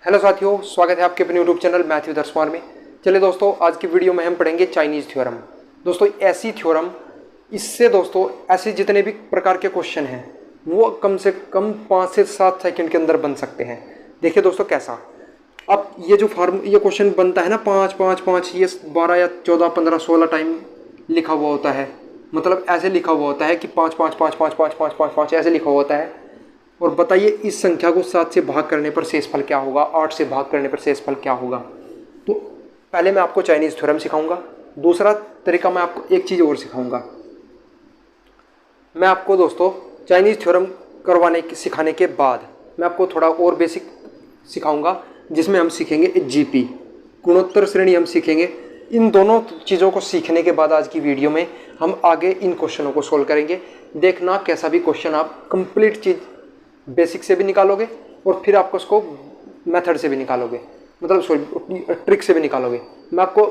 Hello साथियों, स्वागत है आपके अपने यूट्यूब चैनल मैथ्यू दर्शवार में। चलिए दोस्तों, आज की वीडियो में हम पढ़ेंगे चाइनीज़ थ्योरम। दोस्तों ऐसी थ्योरम, इससे दोस्तों ऐसे जितने भी प्रकार के क्वेश्चन हैं वो कम से कम 5 से 7 सेकंड के अंदर बन सकते हैं। देखिए दोस्तों कैसा, अब ये जो ये क्वेश्चन बनता है ना 5 5 5, ये 12 या 14 15 16 टाइम लिखा हुआ होता है। मतलब ऐसे लिखा हुआ होता है कि 5 5 5 5 5 5 5 5 ऐसे लिखा हुआ होता है। और बताइए इस संख्या को 7 से भाग करने पर शेषफल क्या होगा, 8 से भाग करने पर शेषफल क्या होगा। तो पहले मैं आपको चाइनीज़ थ्योरम सिखाऊंगा। दूसरा तरीका मैं आपको एक चीज़ और सिखाऊंगा। मैं आपको दोस्तों चाइनीज़ थ्योरम सिखाने के बाद मैं आपको थोड़ा और बेसिक सिखाऊंगा, जिसमें हम सीखेंगे जीपी, गुणोत्तर श्रेणी हम सीखेंगे। इन दोनों चीज़ों को सीखने के बाद आज की वीडियो में हम आगे इन क्वेश्चनों को सोल्व करेंगे। देखना कैसा भी क्वेश्चन आप कंप्लीट चीज़ बेसिक से भी निकालोगे और फिर आपको उसको मेथड से भी निकालोगे, मतलब सॉरी ट्रिक से भी निकालोगे। मैं आपको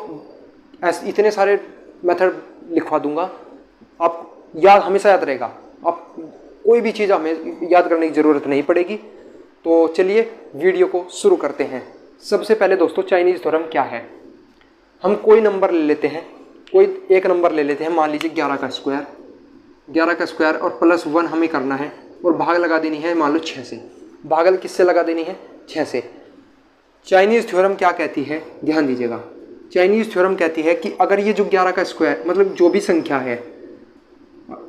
इतने सारे मेथड लिखवा दूंगा, आप हमेशा याद रहेगा। आप कोई भी चीज़ हमें याद करने की ज़रूरत नहीं पड़ेगी। तो चलिए वीडियो को शुरू करते हैं। सबसे पहले दोस्तों चाइनीज़ थ्योरम क्या है। हम कोई नंबर ले लेते हैं, कोई एक नंबर ले लेते हैं, मान लीजिए 11 का स्क्वायर और +1 हमें करना है और भाग लगा देनी है मान लो 6 से। भागल किससे लगा देनी है? 6 से। चाइनीज़ थ्योरम क्या कहती है, ध्यान दीजिएगा। चाइनीज़ थ्योरम कहती है कि अगर ये जो 11 का स्क्वायर मतलब जो भी संख्या है,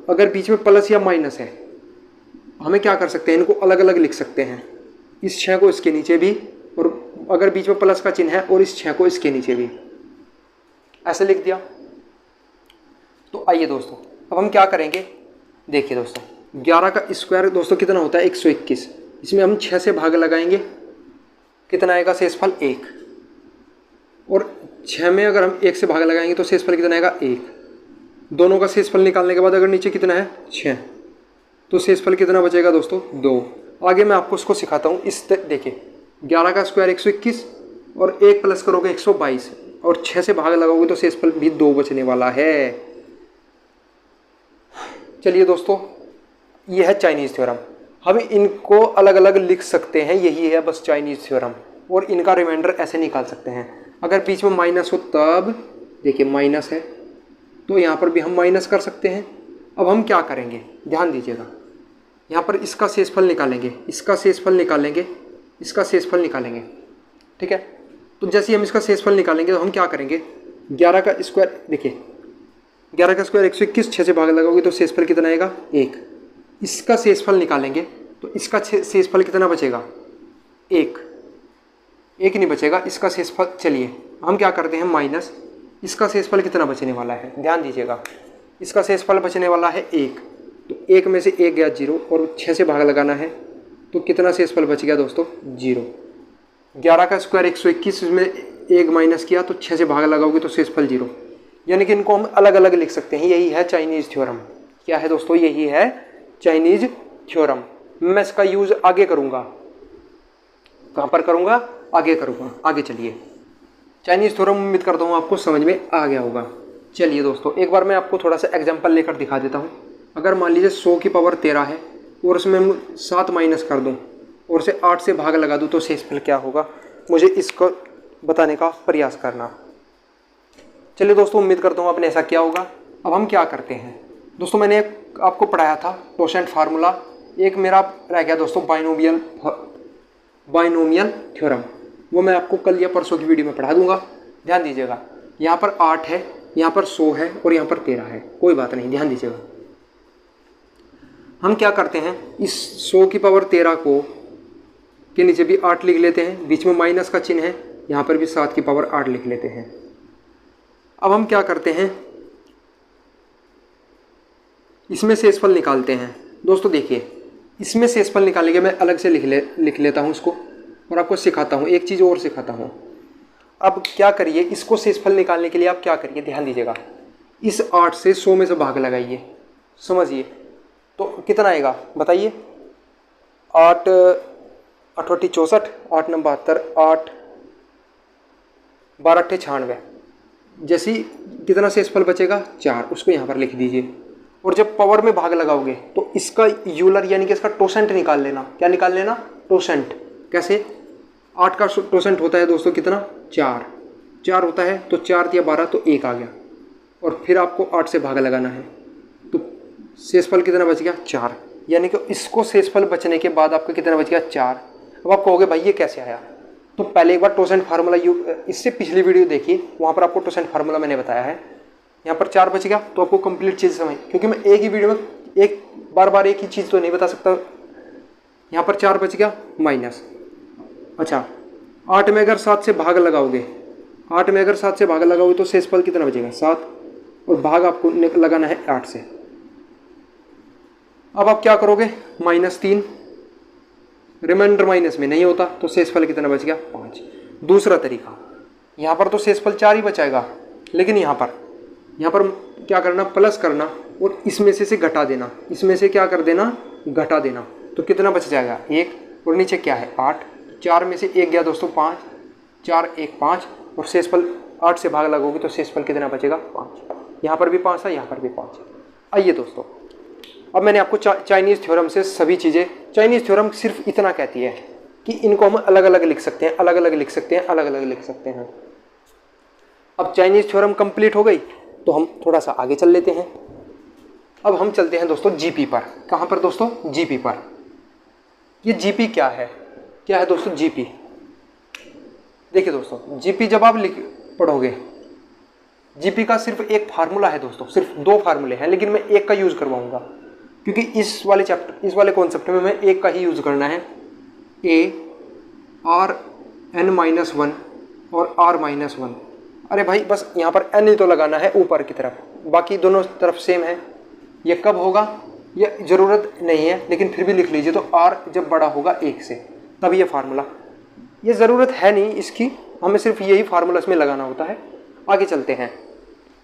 अगर बीच में प्लस या माइनस है, हमें क्या कर सकते हैं, इनको अलग अलग लिख सकते हैं। इस 6 को इसके नीचे भी, और अगर बीच में प्लस का चिन्ह है और इस 6 को इसके नीचे भी, ऐसे लिख दिया। तो आइए दोस्तों अब हम क्या करेंगे। देखिए दोस्तों 11 का स्क्वायर दोस्तों कितना होता है? 121। इसमें हम 6 से भाग लगाएंगे, कितना आएगा? शेषफल 1। और 6 में अगर हम 1 से भाग लगाएंगे तो शेषफल कितना आएगा? 1। दोनों का शेषफल निकालने के बाद अगर नीचे कितना है? 6, तो शेषफल कितना बचेगा दोस्तों? 2। आगे मैं आपको उसको सिखाता हूँ। देखिए 11 का स्क्वायर 121 और 1 प्लस करोगे 122 और 6 से भाग लगाओगे तो शेषफल भी 2 बचने वाला है। चलिए दोस्तों, ये है चाइनीज़ थ्योरम। हम इनको अलग अलग लिख सकते हैं, यही है बस चाइनीज़ थ्योरम। और इनका रिमाइंडर ऐसे निकाल सकते हैं। अगर बीच में माइनस हो तब, देखिए माइनस है तो यहाँ पर भी हम माइनस कर सकते हैं। अब हम क्या करेंगे, ध्यान दीजिएगा। यहाँ पर इसका शेषफल निकालेंगे, इसका शेषफल निकालेंगे, इसका शेषफल निकालेंगे, ठीक है। तो जैसे ही हम इसका शेषफल निकालेंगे तो हम क्या करेंगे, 11 का स्क्वायर, देखिए 11 का स्क्वायर 121, 6 से भाग लगाओगे तो शेषफल कितना आएगा? 1। इसका शेषफल निकालेंगे तो इसका शेषफल कितना बचेगा? 1 नहीं बचेगा इसका शेषफल। चलिए हम क्या करते हैं, माइनस, इसका शेषफल कितना बचने वाला है? ध्यान दीजिएगा, इसका शेषफल बचने वाला है 1। तो 1 में से 1 गया 0 और 6 से भाग लगाना है तो कितना शेषफल बच गया दोस्तों? 0। 11 का स्क्वायर 121, इसमें 1 माइनस किया तो 6 से भाग लगाओगे तो शेषफल 0। यानी कि इनको हम अलग अलग लिख सकते हैं। यही है चाइनीज़ थ्योरम। क्या है दोस्तों? यही है चाइनीज़ थ्योरम। मैं इसका यूज़ आगे करूँगा। कहाँ पर करूँगा? आगे करूँगा। आगे चलिए, चाइनीज़ थ्योरम उम्मीद करता हूँ आपको समझ में आ गया होगा। चलिए दोस्तों एक बार मैं आपको थोड़ा सा एग्जाम्पल लेकर दिखा देता हूँ। अगर मान लीजिए 100 की पावर 13 है और उसमें 7 माइनस कर दूँ और उसे 8 से भाग लगा दूँ तो शेषफल क्या होगा, मुझे इसको बताने का प्रयास करना। चलिए दोस्तों उम्मीद करता हूँ आपने ऐसा किया होगा। अब हम क्या करते हैं दोस्तों, मैंने आपको पढ़ाया था टोसेंट फार्मूला। एक मेरा रह गया दोस्तों बाइनोमियल थ्योरम, वो मैं आपको कल या परसों की वीडियो में पढ़ा दूंगा। ध्यान दीजिएगा, यहाँ पर 8 है, यहाँ पर 100 है और यहाँ पर 13 है, कोई बात नहीं, ध्यान दीजिएगा। हम क्या करते हैं, इस 100 की पावर 13 को के नीचे भी 8 लिख लेते हैं, बीच में माइनस का चिन्ह है, यहाँ पर भी 7 की पावर 8 लिख लेते हैं। अब हम क्या करते हैं, इसमें शेषफल निकालते हैं। दोस्तों देखिए, इसमें शेषफल निकालने के मैं अलग से लिख लेता हूँ इसको और आपको सिखाता हूँ, एक चीज़ और सिखाता हूँ। अब क्या करिए, इसको शेषफल निकालने के लिए आप क्या करिए, ध्यान दीजिएगा। इस 8 से 100 में से भाग लगाइए, समझिए तो कितना आएगा बताइए। 8 8 64, 8 9 72, 8 12 96। जैसे ही कितना शेषफल बचेगा? 4, उसको यहाँ पर लिख दीजिए। और जब पावर में भाग लगाओगे तो इसका यूलर यानी कि इसका टोसेंट निकाल लेना। क्या निकाल लेना? टोसेंट। कैसे? 8 का टोसेंट होता है दोस्तों कितना, 4 होता है, तो 4 या 12 तो 1 आ गया, और फिर आपको 8 से भाग लगाना है, तो शेषफल कितना बच गया, 4। यानी कि इसको शेषफल बचने के बाद आपका कितना बच गया, 4। अब आप कहोगे भाई ये कैसे आया, तो पहले एक बार टोसेंट फार्मूला इससे पिछली वीडियो देखिए, वहाँ पर आपको टोसेंट फार्मूला मैंने बताया है। यहाँ पर 4 बच गया, तो आपको कंप्लीट चीज़ समझ, क्योंकि मैं एक ही वीडियो में एक बार एक ही चीज़ तो नहीं बता सकता। यहाँ पर 4 बच गया माइनस, अच्छा 8 में अगर 7 से भाग लगाओगे, 8 में अगर 7 से भाग लगाओगे तो शेषफल कितना बचेगा, 7, और भाग आपको लगाना है 8 से। अब आप क्या करोगे, -3, रिमाइंडर माइनस में नहीं होता, तो शेषफल कितना बच गया, 5। दूसरा तरीका, यहाँ पर तो शेषफल 4 ही बचाएगा, लेकिन यहाँ पर क्या करना, प्लस करना और इसमें से घटा देना, इसमें से क्या कर देना, घटा देना, तो कितना बच जाएगा, 1, और नीचे क्या है, 8। 4 में से 1 गया दोस्तों, 5, 4 1 5, और शेषफल 8 से भाग लगोगे तो शेषफल कितना बचेगा, 5। यहाँ पर भी 5 है, यहाँ पर भी 5 है। आइए दोस्तों, अब मैंने आपको चाइनीज़ थ्योरम से सभी चीज़ें, चाइनीज़ थ्योरम सिर्फ इतना कहती है कि इनको हम अलग अलग लिख सकते हैं, अलग अलग लिख सकते हैं, अलग अलग लिख सकते हैं। अब चाइनीज़ थ्योरम कंप्लीट हो गई, तो हम थोड़ा सा आगे चल लेते हैं। अब हम चलते हैं दोस्तों जीपी पर। कहाँ पर दोस्तों, जीपी पर। ये जीपी क्या है दोस्तों, जीपी देखिए दोस्तों, जीपी जब आप पढ़ोगे, जीपी का सिर्फ एक फार्मूला है दोस्तों, सिर्फ 2 फार्मूले हैं, लेकिन मैं एक का यूज़ करवाऊंगा, क्योंकि इस वाले कॉन्सेप्ट में मैं एक का ही यूज़ करना है। Rn-1 और R-1। अरे भाई बस यहाँ पर n ही तो लगाना है ऊपर की तरफ, बाकी दोनों तरफ सेम है। ये कब होगा, ये ज़रूरत नहीं है, लेकिन फिर भी लिख लीजिए। तो R जब बड़ा होगा 1 से, तब ये फार्मूला, ये ज़रूरत है नहीं इसकी, हमें सिर्फ यही फार्मूला इसमें लगाना होता है। आगे चलते हैं।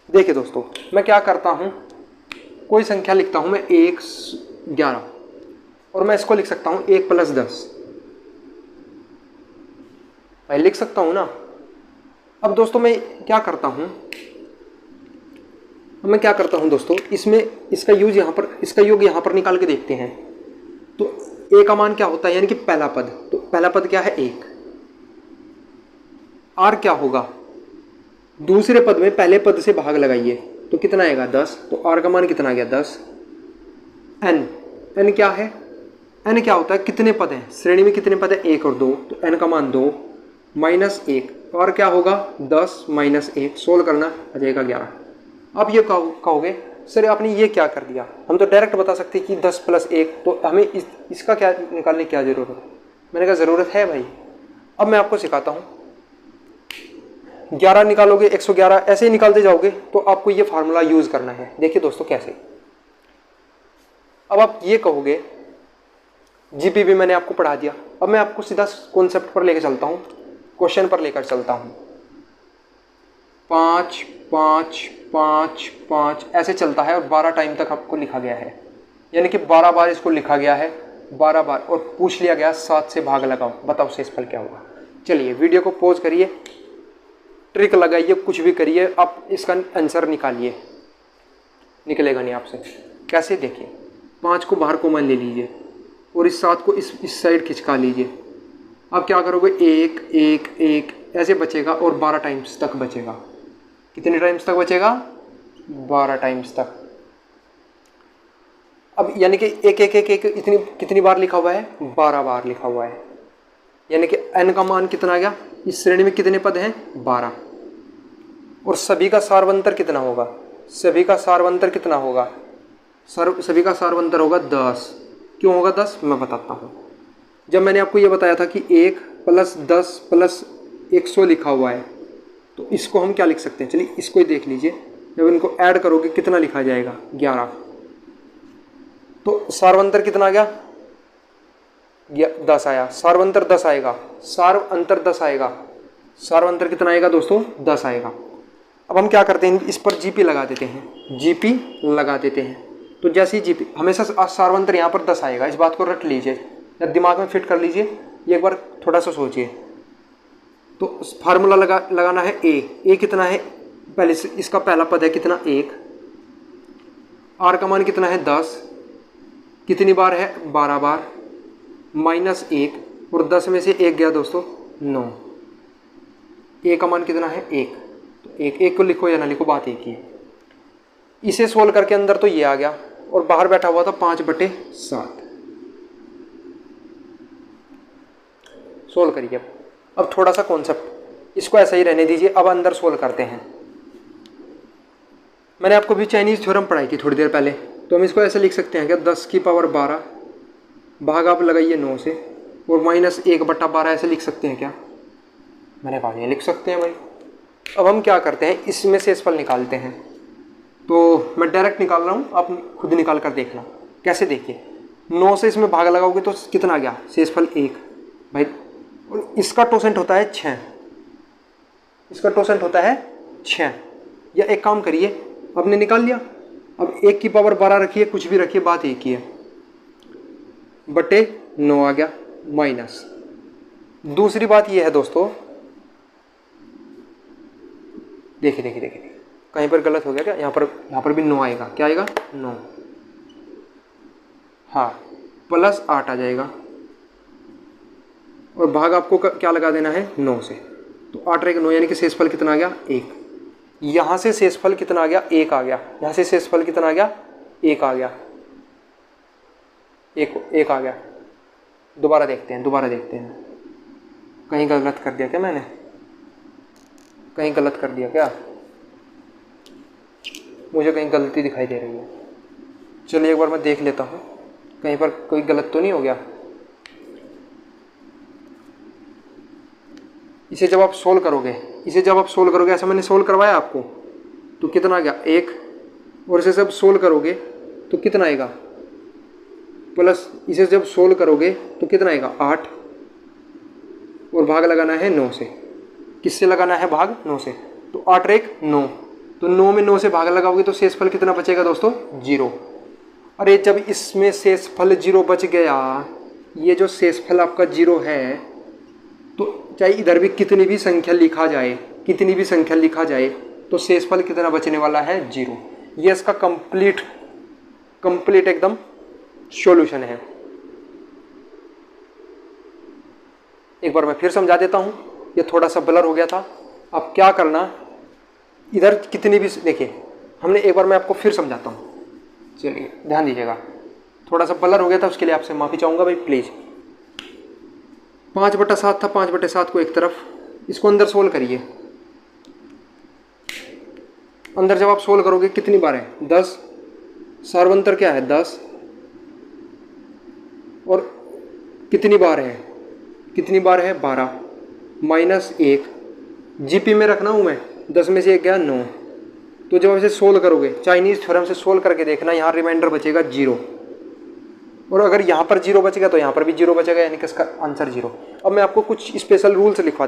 देखिए दोस्तों, मैं क्या करता हूँ, कोई संख्या लिखता हूँ मैं 1 11, और मैं इसको लिख सकता हूँ 1 + 10, मैं लिख सकता हूँ ना। अब दोस्तों मैं क्या करता हूँ दोस्तों, इसमें इसका योग यहाँ पर निकाल के देखते हैं। तो a का मान क्या होता है, यानी कि पहला पद, तो पहला पद क्या है, 1। r क्या होगा, दूसरे पद में पहले पद से भाग लगाइए, तो कितना आएगा, 10। तो r का मान कितना आ गया, 10। n क्या है, n क्या होता है, कितने पद हैं, श्रेणी में कितने पद हैं, 1 और 2, तो n का मान 2 -1, और क्या होगा, 10 - 1, सोल्व करना आ जाएगा 11। अब ये कहोगे सर आपने ये क्या कर दिया, हम तो डायरेक्ट बता सकते कि 10 + 1, तो हमें इसका क्या निकालने की क्या ज़रूरत है। मैंने कहा ज़रूरत है भाई। अब मैं आपको सिखाता हूँ, 11 निकालोगे 111, ऐसे ही निकालते जाओगे, तो आपको ये फार्मूला यूज़ करना है। देखिए दोस्तों कैसे। अब आप ये कहोगे, जीपी भी मैंने आपको पढ़ा दिया, अब मैं आपको सीधा कॉन्सेप्ट पर लेकर चलता हूँ, क्वेश्चन पर लेकर चलता हूँ। 5 5 5 5 ऐसे चलता है, और 12 टाइम तक आपको लिखा गया है, यानी कि 12 बार इसको लिखा गया है, 12 बार, और पूछ लिया गया 7 से भाग लगाओ, बताओ शेषफल क्या होगा। चलिए वीडियो को पॉज करिए, ट्रिक लगाइए, कुछ भी करिए, आप इसका आंसर निकालिए, निकलेगा नहीं आपसे। कैसे, देखिए 5 को बाहर कॉमन ले लीजिए, और इस 7 को इस साइड खिंचका लीजिए। अब क्या करोगे, 1 1 1 ऐसे बचेगा, और 12 टाइम्स तक बचेगा। कितने टाइम्स तक बचेगा, 12 टाइम्स तक। अब यानी कि 1 1 1 1 इतनी कितनी बार लिखा हुआ है, 12 बार लिखा हुआ है, यानी कि n का मान कितना आ गया, इस श्रेणी में कितने पद हैं, 12, और सभी का सार्वंतर कितना होगा, सभी का सार्वंतर कितना होगा, सभी का सार्वंतर होगा 10। क्यों होगा 10, मैं बताता हूँ। जब मैंने आपको ये बताया था कि 1 + 10 + 100 लिखा हुआ है, तो इसको हम क्या लिख सकते हैं, चलिए इसको ही देख लीजिए। जब इनको ऐड करोगे कितना लिखा जाएगा, 11। तो सार्वंतर कितना आ गया, 10 आया, सार्वंतर 10 आएगा, सार्वंतर 10 आएगा, सार्वंतर कितना आएगा दोस्तों, 10 आएगा। अब हम क्या करते हैं, इस पर जीपी लगा देते हैं, जीपी लगा देते हैं। तो जैसे ही जीपी, हमेशा सार्वंतर यहाँ पर 10 आएगा, इस बात को रट लीजिए या दिमाग में फिट कर लीजिए, ये एक बार थोड़ा सा सोचिए। तो फार्मूला लगाना है ए कितना है, पहले इसका पहला पद है कितना, 1। आर का मान कितना है, 10, कितनी बार है, 12 बार, -1, और 10 में से 1 गया दोस्तों, 9। ए का मान कितना है 1, तो एक को लिखो या ना लिखो, बात एक ही है। इसे सोल्व करके अंदर तो ये आ गया और बाहर बैठा हुआ था 5/7। सोल्व करिए। अब थोड़ा सा कॉन्सेप्ट, इसको ऐसा ही रहने दीजिए। अब अंदर सोल्व करते हैं। मैंने आपको भी चाइनीज़ थ्योरम पढ़ाई थी थोड़ी देर पहले, तो हम इसको ऐसे लिख सकते हैं कि 10⁻12 भाग आप लगाइए 9 से और -1/12 ऐसे लिख सकते हैं क्या? मैंने कहा ये लिख सकते हैं भाई। अब हम क्या करते हैं, इसमें शेषफल निकालते हैं। तो मैं डायरेक्ट निकाल रहा हूँ, आप खुद निकाल कर देखना। कैसे? देखिए 9 से इसमें भाग लगाओगे तो कितना आ गया? शेषफल 1 भाई। और इसका टोसेंट होता है 6, इसका टोसेंट होता है 6। या एक काम करिए, आपने निकाल लिया, अब 1⁻12 रखिए, कुछ भी रखिए, बात एक ही है, बटे 9 आ गया माइनस। दूसरी बात ये है दोस्तों, देखिए देखिए देखिए, कहीं पर गलत हो गया क्या? यहाँ पर भी 9 आएगा। क्या आएगा? 9, हाँ, +8 आ जाएगा और भाग आपको क्या लगा देना है? 9 से। तो 8 रहेगा 9, यानी कि शेषफल कितना आ गया? 1। यहाँ से शेषफल कितना आ गया? 1 आ गया। यहाँ से शेषफल कितना आ गया? 1 आ गया। 1 आ गया। दोबारा देखते हैं, कहीं गलत कर दिया क्या मैंने? कहीं गलत कर दिया क्या? मुझे कहीं गलती दिखाई दे रही है। चलिए एक बार मैं देख लेता हूँ, कहीं पर कोई गलत तो नहीं हो गया। इसे जब आप सोल्व करोगे, ऐसा मैंने सोल्व करवाया आपको, तो कितना आ गया? 1। और इसे जब सोल्व करोगे तो कितना आएगा? प्लस इसे जब सोल्व करोगे तो कितना आएगा? 8। और भाग लगाना है 9 से। किससे लगाना है भाग? 9 से। तो 8 और 1 9, तो 9 में 9 से भाग लगाओगे तो शेषफल कितना बचेगा दोस्तों? 0। अरे जब इसमें शेषफल 0 बच गया, ये जो शेषफल आपका 0 है, तो चाहे इधर भी कितनी भी संख्या लिखा जाए, तो शेषफल कितना बचने वाला है? 0। ये इसका कंप्लीट एकदम सॉल्यूशन है। एक बार मैं फिर समझा देता हूँ, ये थोड़ा सा ब्लर हो गया था। अब क्या करना, इधर कितनी भी देखिए, हमने एक बार मैं आपको फिर समझाता हूँ, चलिए ध्यान दीजिएगा। थोड़ा सा ब्लर हो गया था, उसके लिए आपसे माफ़ी चाहूँगा भाई, प्लीज़। 5/7 था, 5/7 को एक तरफ, इसको अंदर सोल्व करिए। अंदर जब आप सोल्व करोगे कितनी बार है? 10। सार्वंतर क्या है? 10। और कितनी बार है? 12 -1। जीपी में रखना हूँ मैं, 10 में से 1 गया 9। तो जब इसे सोल्व करोगे, चाइनीज़ थ्योरम से सोल्व करके देखना, यहाँ रिमाइंडर बचेगा 0। और अगर यहाँ पर 0 बचेगा तो यहाँ पर भी 0 बचेगा, यानी कि इसका आंसर 0। अब मैं आपको कुछ स्पेशल रूल्स लिखवा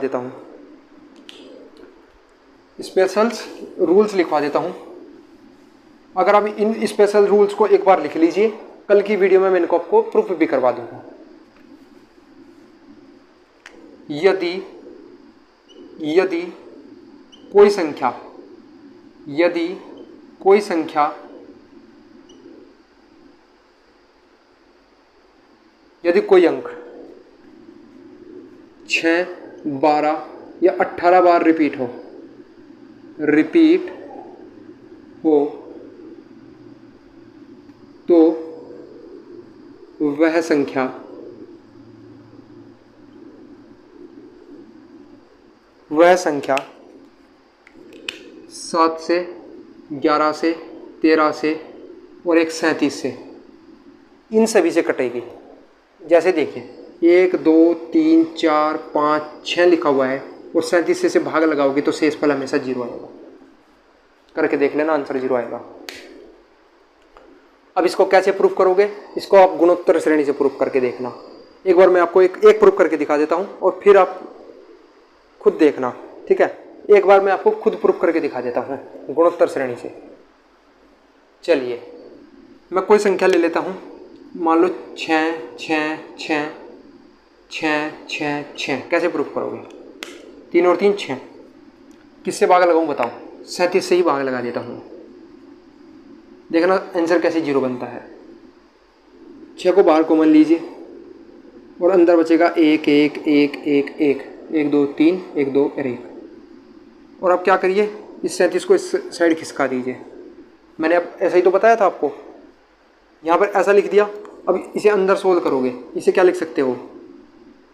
देता हूँ, अगर आप इन स्पेशल रूल्स को एक बार लिख लीजिए, कल की वीडियो में मैं इनको आपको प्रूफ भी करवा दूंगा। यदि कोई संख्या यदि कोई अंक 6, 12 या 18 बार रिपीट हो तो वह संख्या वह संख्या 7 से, 11 से, 13 से और एक 37 से, इन सभी से कटेगी। जैसे देखिए 1 2 3 4 5 6 लिखा हुआ है और 37 से भाग लगाओगे तो शेषफल हमेशा 0 आएगा। करके देख लेना, आंसर 0 आएगा। अब इसको कैसे प्रूफ करोगे? इसको आप गुणोत्तर श्रेणी से प्रूफ करके देखना। एक बार मैं आपको एक प्रूफ करके दिखा देता हूँ और फिर आप खुद देखना, ठीक है? एक बार मैं आपको खुद प्रूफ करके दिखा देता हूँ गुणोत्तर श्रेणी से। चलिए मैं कोई संख्या ले लेता हूँ, मान लो 6 6 6 6 6 6। कैसे प्रूफ करोगे? 3 और 3 6। किससे भाग लगाऊँ बताओ? 37 से ही भाग लगा देता हूँ। देखना आंसर कैसे 0 बनता है। 6 को बाहर कॉमन लीजिए और अंदर बचेगा 1 1 1 1 1। 1 2 3 1 2 और 1। और अब क्या करिए, इस 37 को इस साइड खिसका दीजिए। मैंने अब ऐसा ही तो बताया था आपको, यहाँ पर ऐसा लिख दिया। अब इसे अंदर सोल्व करोगे, इसे क्या लिख सकते हो,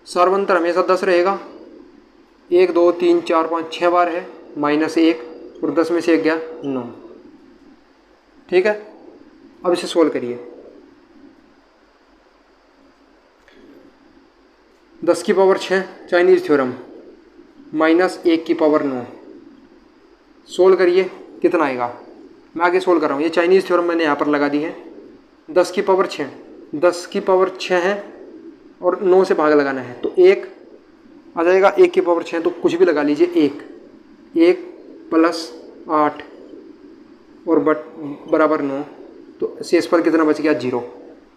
सर्वांतर हमेशा 10 रहेगा। 1 2 3 4 5 6 बार है, -1 और 10 में से 1 गया 9। ठीक है, अब इसे सोल्व करिए। 10 की पावर 6 चाइनीज़ थ्योरम, -1 की पावर 9। सोल्व करिए, कितना आएगा। मैं आगे सोल्व कर रहा हूँ, ये चाइनीज़ थ्योरम मैंने यहाँ पर लगा दी है। 10 की पावर 6, 10 की पावर 6 है और 9 से भाग लगाना है, तो 1 आ जाएगा। 1 की पावर 6 तो कुछ भी लगा लीजिए, 1 + 8 और बराबर 9, तो शेषफल कितना बच गया, 0।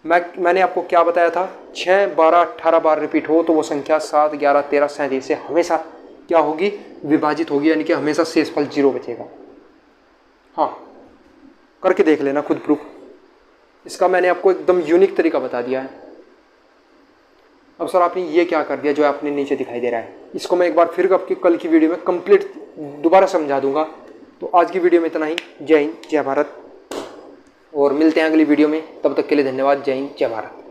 मैंने आपको क्या बताया था, 6 12 18 बार रिपीट हो तो वो संख्या 7 11 13 37 से हमेशा क्या होगी, विभाजित होगी, यानी कि हमेशा शेषफल 0 बचेगा। हाँ, करके देख लेना खुद प्रूफ। इसका मैंने आपको एकदम यूनिक तरीका बता दिया है। अब सर आपने ये क्या कर दिया जो आपने नीचे दिखाई दे रहा है, इसको मैं एक बार फिर आपकी कल की वीडियो में कंप्लीट दोबारा समझा दूंगा। तो आज की वीडियो में इतना ही। जय हिंद, जय भारत, और मिलते हैं अगली वीडियो में। तब तक के लिए धन्यवाद। जय हिंद, जय भारत।